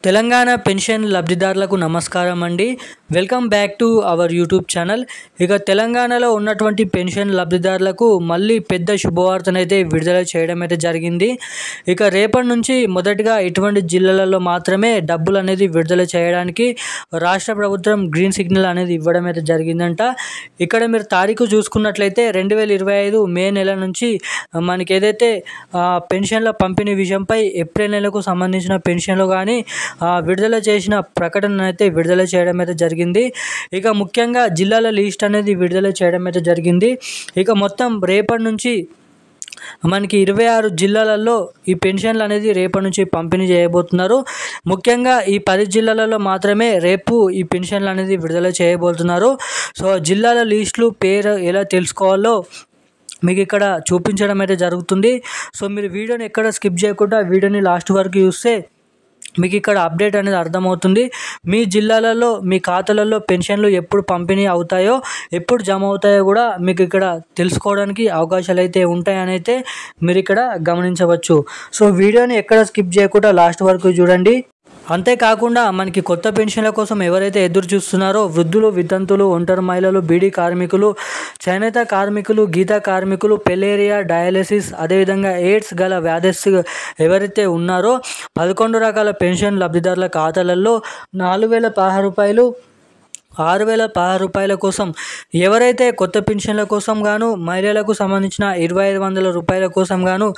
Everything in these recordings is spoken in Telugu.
తెలంగాణ పెన్షన్ లబ్ధిదారులకు నమస్కారం అండి. Welcome back to our YouTube channel. ఇక తెలంగాణలో ఉన్నటువంటి పెన్షన్ లబ్ధిదారులకు మళ్ళీ పెద్ద శుభవార్తనైతే విడుదల చేయడం అయితే జరిగింది. ఇక రేపటి నుంచి మొదటగా ఇటువంటి జిల్లాలలో మాత్రమే డబ్బులు అనేది విడుదల చేయడానికి రాష్ట్ర ప్రభుత్వం గ్రీన్ సిగ్నల్ అనేది ఇవ్వడం అయితే జరిగిందంట. ఇక్కడ మీరు తారీఖు చూసుకున్నట్లయితే 2025 మే నెల నుంచి మనకి ఏదైతే పెన్షన్ల పంపిణీ విషయంపై ఏప్రిల్ నెలకు సంబంధించిన పెన్షన్లు కానీ విడుదల చేసిన ప్రకటన అయితే విడుదల చేయడం అయితే జరిగింది. ఇక ముఖ్యంగా జిల్లాల లిస్ట్ అనేది విడుదల చేయడం అయితే జరిగింది. ఇక మొత్తం రేపటి నుంచి మనకి 26 జిల్లాలలో ఈ పెన్షన్లు అనేది రేపటి నుంచి పంపిణీ చేయబోతున్నారు. ముఖ్యంగా ఈ 10 జిల్లాలలో మాత్రమే రేపు ఈ పెన్షన్లు అనేది విడుదల చేయబోతున్నారు. సో జిల్లాల లిస్టులు పేరు ఎలా తెలుసుకోవాలో మీకు ఇక్కడ చూపించడం అయితే జరుగుతుంది. సో మీరు వీడియోని ఎక్కడ స్కిప్ చేయకుండా వీడియోని లాస్ట్ వరకు చూస్తే మీకు ఇక్కడ అప్డేట్ అనేది అర్థమవుతుంది. మీ జిల్లాలలో మీ ఖాతాలలో పెన్షన్లు ఎప్పుడు పంపిణీ అవుతాయో ఎప్పుడు జమ అవుతాయో కూడా మీకు ఇక్కడ తెలుసుకోవడానికి అవకాశాలు అయితే ఉంటాయని అయితే మీరు ఇక్కడ గమనించవచ్చు. సో వీడియోని ఎక్కడ స్కిప్ చేయకుండా లాస్ట్ వరకు చూడండి. అంతేకాకుండా మనకి కొత్త పెన్షన్ల కోసం ఎవరైతే ఎదురు చూస్తున్నారో వృద్ధులు, వితంతులు, ఒంటరి మహిళలు, బీడీ కార్మికులు, చేనేత కార్మికులు, గీత కార్మికులు, పెలేరియా, డయాలసిస్, అదేవిధంగా ఎయిడ్స్ గల వ్యాధస్థు ఎవరైతే ఉన్నారో 11 రకాల పెన్షన్ లబ్ధిదారుల ఖాతాలలో 4,016 రూపాయలు, 6,016 రూపాయల కోసం ఎవరైతే కొత్త పెన్షన్ల కోసం గాను మహిళలకు సంబంధించిన 2,500 రూపాయల కోసం గాను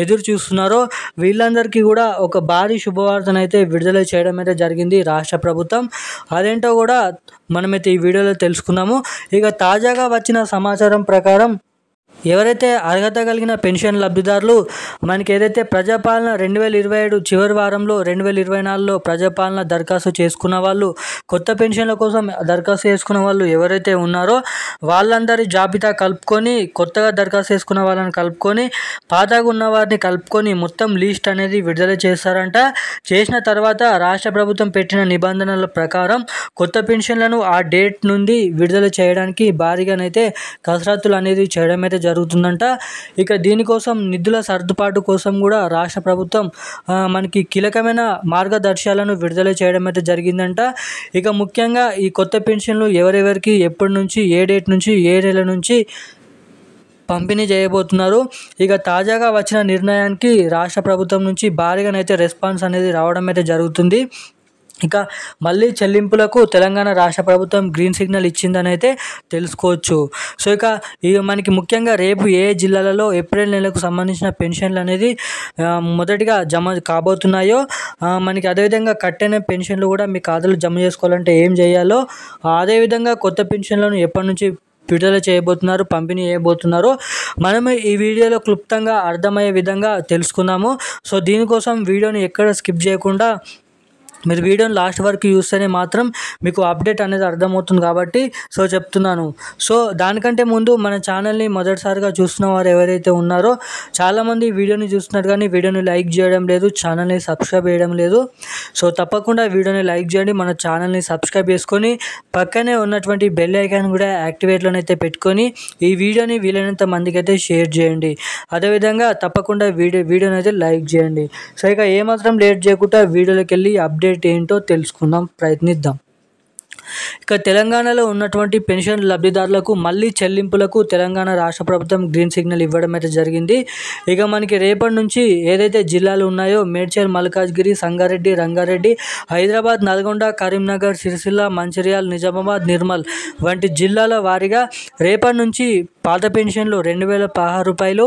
ఎదురు చూస్తున్నారో వీళ్ళందరికీ కూడా ఒక భారీ శుభవార్తనైతే విడుదల చేయడం అయితే జరిగింది రాష్ట్ర ప్రభుత్వం. అదేంటో కూడా మనమైతే ఈ వీడియోలో తెలుసుకుందాము. ఇక తాజాగా వచ్చిన సమాచారం ప్రకారం ఎవరైతే అర్హత కలిగిన పెన్షన్ లబ్ధిదారులు మనకి ఏదైతే ప్రజాపాలన 2027 చివరి వారంలో 2024లో ప్రజాపాలన దరఖాస్తు చేసుకున్న వాళ్ళు, కొత్త పెన్షన్ల కోసం దరఖాస్తు చేసుకున్న వాళ్ళు ఎవరైతే ఉన్నారో వాళ్ళందరి జాబితా కలుపుకొని, కొత్తగా దరఖాస్తు చేసుకున్న వాళ్ళని కలుపుకొని, పాతగా ఉన్న వారిని కలుపుకొని మొత్తం లిస్ట్ అనేది విడుదల చేస్తారంట. చేసిన తర్వాత రాష్ట్ర ప్రభుత్వం పెట్టిన నిబంధనల ప్రకారం కొత్త పెన్షన్లను ఆ డేట్ నుండి విడుదల చేయడానికి భారీగానైతే కసరత్తులు అనేది చేయడం అయితే జరుగుతుందంట. ఇక దీనికోసం నిధుల సర్దుబాటు కోసం కూడా రాష్ట్ర ప్రభుత్వం మనకి కీలకమైన మార్గదర్శకాలను విడుదల చేయడం అయితే జరిగిందంట. ఇక ముఖ్యంగా ఈ కొత్త పెన్షన్లు ఎవరెవరికి ఎప్పటి నుంచి, ఏ డేట్ నుంచి, ఏ నెల నుంచి పంపిణీ చేయబోతున్నారు. ఇక తాజాగా వచ్చిన నిర్ణయానికి రాష్ట్ర ప్రభుత్వం నుంచి భారీగానైతే రెస్పాన్స్ అనేది రావడం అయితే జరుగుతుంది. ఇక మళ్ళీ చెల్లింపులకు తెలంగాణ రాష్ట్ర ప్రభుత్వం గ్రీన్ సిగ్నల్ ఇచ్చిందని అయితే తెలుసుకోవచ్చు. సో ఇక మనకి ముఖ్యంగా రేపు ఏ జిల్లాలలో ఏప్రిల్ నెలకు సంబంధించిన పెన్షన్లు అనేది మొదటిగా జమ కాబోతున్నాయో మనకి అదేవిధంగా కట్టిన పెన్షన్లు కూడా మీ ఖాతాలో జమ చేసుకోవాలంటే ఏం చేయాలో, అదేవిధంగా కొత్త పెన్షన్లను ఎప్పటి నుంచి విడుదల చేయబోతున్నారు, పంపిణీ చేయబోతున్నారు మనం ఈ వీడియోలో క్లుప్తంగా అర్థమయ్యే విధంగా తెలుసుకుందాము. సో దీనికోసం వీడియోని ఎక్కడ స్కిప్ చేయకుండా మీరు వీడియోని లాస్ట్ వరకు చూస్తేనే మాత్రం మీకు అప్డేట్ అనేది అర్థమవుతుంది కాబట్టి సో చెప్తున్నాను. సో దానికంటే ముందు మన ఛానల్ని మొదటిసారిగా చూస్తున్న వారు ఎవరైతే ఉన్నారో చాలామంది వీడియోని చూస్తున్నారు కానీ వీడియోని లైక్ చేయడం లేదు, ఛానల్ని సబ్స్క్రైబ్ చేయడం లేదు. సో తప్పకుండా వీడియోని లైక్ చేయండి, మన ఛానల్ని సబ్స్క్రైబ్ చేసుకొని పక్కనే ఉన్నటువంటి బెల్ ఐకాన్ కూడా యాక్టివేట్లోనైతే పెట్టుకొని ఈ వీడియోని వీలైనంత మందికి అయితే షేర్ చేయండి. అదేవిధంగా తప్పకుండా వీడియోని అయితే లైక్ చేయండి. సో ఇక ఏమాత్రం లేట్ చేయకుండా వీడియోలోకి వెళ్ళి అప్డేట్ ఏంటో తెలుసుకుందాం, ప్రయత్నిద్దాం. ఇక తెలంగాణలో ఉన్నటువంటి పెన్షన్ లబ్ధిదారులకు మళ్ళీ చెల్లింపులకు తెలంగాణ రాష్ట్ర ప్రభుత్వం గ్రీన్ సిగ్నల్ ఇవ్వడం అయితే జరిగింది. ఇక మనకి రేపటి నుంచి ఏదైతే జిల్లాలు ఉన్నాయో మేడ్చల్, మల్కాజ్గిరి, సంగారెడ్డి, రంగారెడ్డి, హైదరాబాద్, నల్గొండ, కరీంనగర్, సిరిసిల్ల, మంచిర్యాల, నిజామాబాద్, నిర్మల్ వంటి జిల్లాల వారీగా రేపటి నుంచి పాత పెన్షన్లు 2,016 రూపాయలు,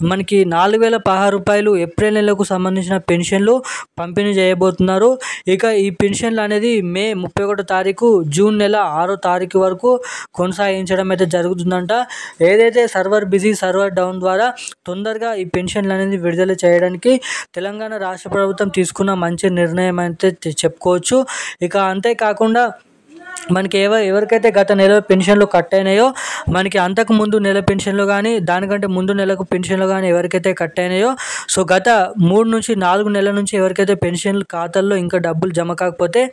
మనకి 4,016 రూపాయలు ఏప్రిల్ నెలకు సంబంధించిన పెన్షన్లు పంపిణీ చేయబోతున్నారు. ఇక ఈ పెన్షన్లు అనేది మే 31 తారీఖు, జూన్ నెల 6వ తారీఖు వరకు కొనసాగించడం అయితే జరుగుతుందంట. ఏదైతే సర్వర్ బిజీ, సర్వర్ డౌన్ ద్వారా తొందరగా ఈ పెన్షన్లు అనేది విడుదల చేయడానికి తెలంగాణ రాష్ట్ర ప్రభుత్వం తీసుకున్న మంచి నిర్ణయం అయితే చెప్పుకోవచ్చు. ఇక అంతేకాకుండా మనకి ఎవరికైతే గత నెల పెన్షన్లు కట్ అయినాయో, మనకి అంతకు ముందు నెల పెన్షన్లు కానీ, దానికంటే ముందు నెలకు పెన్షన్లు కానీ ఎవరికైతే కట్ అయినాయో, సో గత 3 నుంచి 4 నెలల నుంచి ఎవరికైతే పెన్షన్లు ఖాతాల్లో ఇంకా డబ్బులు జమ కాకపోతే,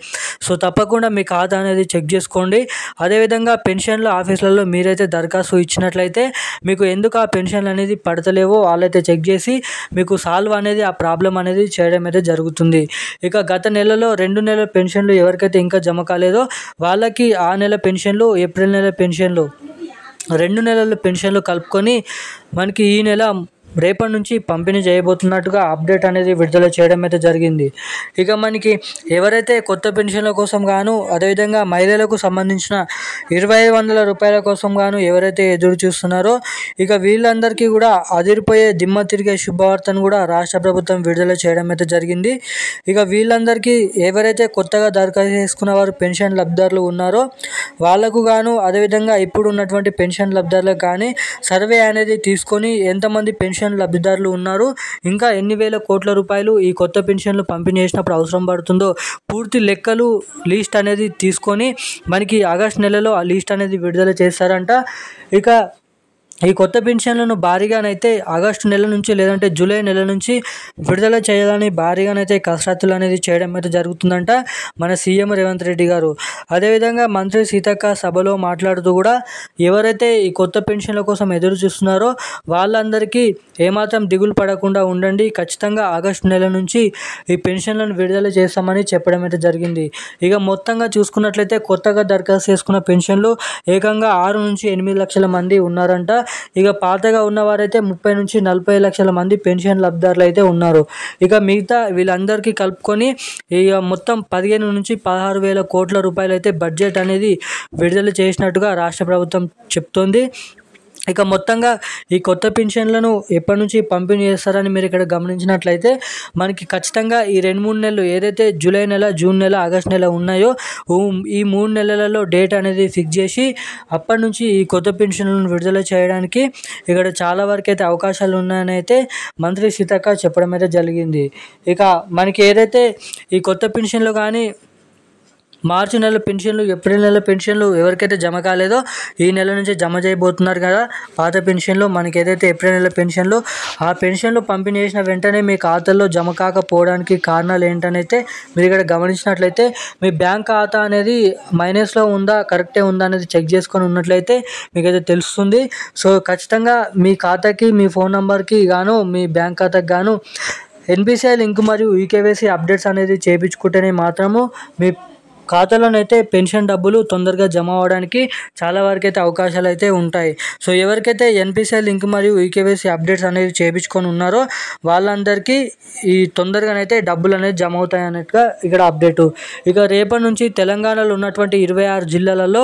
సో తప్పకుండా మీ ఖాతా అనేది చెక్ చేసుకోండి. అదేవిధంగా పెన్షన్ల ఆఫీసులలో మీరైతే దరఖాస్తు ఇచ్చినట్లయితే మీకు ఎందుకు ఆ పెన్షన్లు అనేది పడతలేవో వాళ్ళైతే చెక్ చేసి మీకు సాల్వ్ అనేది ఆ ప్రాబ్లం అనేది చేయడం అయితే జరుగుతుంది. ఇక గత నెలలో 2 నెలల పెన్షన్లు ఎవరికైతే ఇంకా జమ కాలేదో వాళ్ళకి ఆ నెల పెన్షన్లు, ఏప్రిల్ నెల పెన్షన్లు, 2 నెలల పెన్షన్లు కలుపుకొని మనకి ఈ నెల రేపటి నుంచి పంపిణీ చేయబోతున్నట్టుగా అప్డేట్ అనేది విడుదల చేయడం అయితే జరిగింది. ఇక మనకి ఎవరైతే కొత్త పెన్షన్ల కోసం గాను, అదేవిధంగా మహిళలకు సంబంధించిన 2500 రూపాయల కోసం గాను ఎవరైతే ఎదురు చూస్తున్నారో, ఇక వీళ్ళందరికీ కూడా అదిరిపోయే దిమ్మ తిరిగే శుభవార్తను కూడా రాష్ట్ర ప్రభుత్వం విడుదల చేయడం అయితే జరిగింది. ఇక వీళ్ళందరికీ ఎవరైతే కొత్తగా దరఖాస్తు చేసుకున్న వారు పెన్షన్ లబ్ధిదారులు ఉన్నారో వాళ్ళకు గాను, అదేవిధంగా ఇప్పుడు ఉన్నటువంటి పెన్షన్ లబ్ధిదారులకు కానీ సర్వే అనేది తీసుకొని ఎంతమంది పెన్షన్ లబ్ధిదారులు ఉన్నారు, ఇంకా ఎన్ని వేల కోట్ల రూపాయలు ఈ కొత్త పెన్షన్లు పంపిణీ చేసినప్పుడు అవసరం పడుతుందో పూర్తి లెక్కలు లిస్ట్ అనేది తీసుకొని మనకి ఆగస్ట్ నెలలో ఆ లిస్ట్ అనేది విడుదల చేస్తారంట. ఇక ఈ కొత్త పెన్షన్లను భారీగానైతే ఆగస్టు నెల నుంచి లేదంటే జూలై నెల నుంచి విడుదల చేయాలని భారీగానైతే కసరత్తులు అనేది చేయడం అయితే జరుగుతుందంట మన సీఎం రేవంత్ రెడ్డి గారు. అదేవిధంగా మంత్రి సీతక్క సభలో మాట్లాడుతూ కూడా ఎవరైతే ఈ కొత్త పెన్షన్ల కోసం ఎదురు చూస్తున్నారో వాళ్ళందరికీ ఏమాత్రం దిగులు పడకుండా ఉండండి, ఖచ్చితంగా ఆగస్టు నెల నుంచి ఈ పెన్షన్లను విడుదల చేస్తామని చెప్పడం అయితే జరిగింది. ఇక మొత్తంగా చూసుకున్నట్లయితే కొత్తగా దరఖాస్తు చేసుకున్న పెన్షన్లు ఏకంగా 6 నుంచి 8 లక్షల మంది ఉన్నారంట. ఇక పాతగా ఉన్నవారైతే 30 నుంచి 40 లక్షల మంది పెన్షన్ లబ్ధిదారులు అయితే ఉన్నారు. ఇక మిగతా వీళ్ళందరికీ కలుపుకొని ఇక మొత్తం 15 నుంచి 16 వేల కోట్ల రూపాయలు అయితే బడ్జెట్ అనేది విడుదల చేసినట్టుగా రాష్ట్ర ప్రభుత్వం చెప్తోంది. ఇక మొత్తంగా ఈ కొత్త పెన్షన్లను ఎప్పటి నుంచి పంపిణీ చేస్తారని మీరు ఇక్కడ గమనించినట్లయితే మనకి ఖచ్చితంగా ఈ 2-3 నెలలు ఏదైతే జూలై నెల, జూన్ నెల, ఆగస్ట్ నెల ఉన్నాయో ఈ 3 నెలలలో డేట్ అనేది ఫిక్స్ చేసి అప్పటి నుంచి ఈ కొత్త పెన్షన్లను విడుదల చేయడానికి ఇక్కడ చాలా వరకు అయితే అవకాశాలు ఉన్నాయని అయితే మంత్రి సీతక్క చెప్పడం అయితే జరిగింది. ఇక మనకి ఏదైతే ఈ కొత్త పెన్షన్లు కానీ మార్చి నెల పెన్షన్లు, ఏప్రిల్ నెల పెన్షన్లు ఎవరికైతే జమ కాలేదో ఈ నెల నుంచి జమ చేయబోతున్నారు కదా పాత పెన్షన్లు. మనకి ఏదైతే ఏప్రిల్ నెల పెన్షన్లు, ఆ పెన్షన్లు పంపిణీ చేసిన వెంటనే మీ ఖాతాల్లో జమ కాకపోవడానికి కారణాలు ఏంటనైతే మీరు ఇక్కడ గమనించినట్లయితే మీ బ్యాంక్ ఖాతా అనేది మైనస్లో ఉందా, కరెక్టే ఉందా అనేది చెక్ చేసుకొని ఉన్నట్లయితే మీకైతే తెలుస్తుంది. సో ఖచ్చితంగా మీ ఖాతాకి, మీ ఫోన్ నెంబర్కి గాను, మీ బ్యాంక్ ఖాతాకి గాను ఎన్పిసిఐ లింక్ మరియు ఈకేవైసీ అప్డేట్స్ అనేది చేయించుకుంటేనే మాత్రము మీ ఖాతాలోనైతే పెన్షన్ డబ్బులు తొందరగా జమ అవ్వడానికి చాలా వరకు అయితే అవకాశాలు అయితే ఉంటాయి. సో ఎవరికైతే ఎన్పిసిఐ లింక్ మరియు ఈకేవైసీ అప్డేట్స్ అనేది చేయించుకొని ఉన్నారో వాళ్ళందరికీ ఈ తొందరగానైతే డబ్బులు అనేది జమ అవుతాయి అన్నట్టుగా ఇక్కడ అప్డేటు. ఇక రేపటి నుంచి తెలంగాణలో ఉన్నటువంటి 26 జిల్లాలలో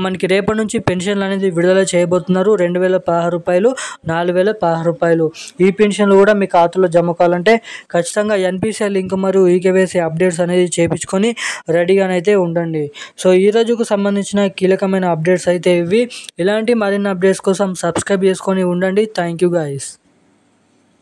మనకి రేపటి నుంచి పెన్షన్లు అనేది విడుదల చేయబోతున్నారు. 2016 రూపాయలు, 4016 రూపాయలు. ఈ పెన్షన్లు కూడా మీ ఖాతాలో జమ కావాలంటే ఖచ్చితంగా ఎన్పిసిఐ లింక్ మరియు ఈకేవైసీ అప్డేట్స్ అనేది చేయించుకొని రెడీగా అయితే ఉండండి. సో ఈ రోజుకు సంబంధించిన కీలకమైన అప్డేట్స్ అయితే ఇవి. ఇలాంటి మరిన్ని అప్డేట్స్ కోసం సబ్స్క్రైబ్ చేసుకొని ఉండండి. Thank you guys.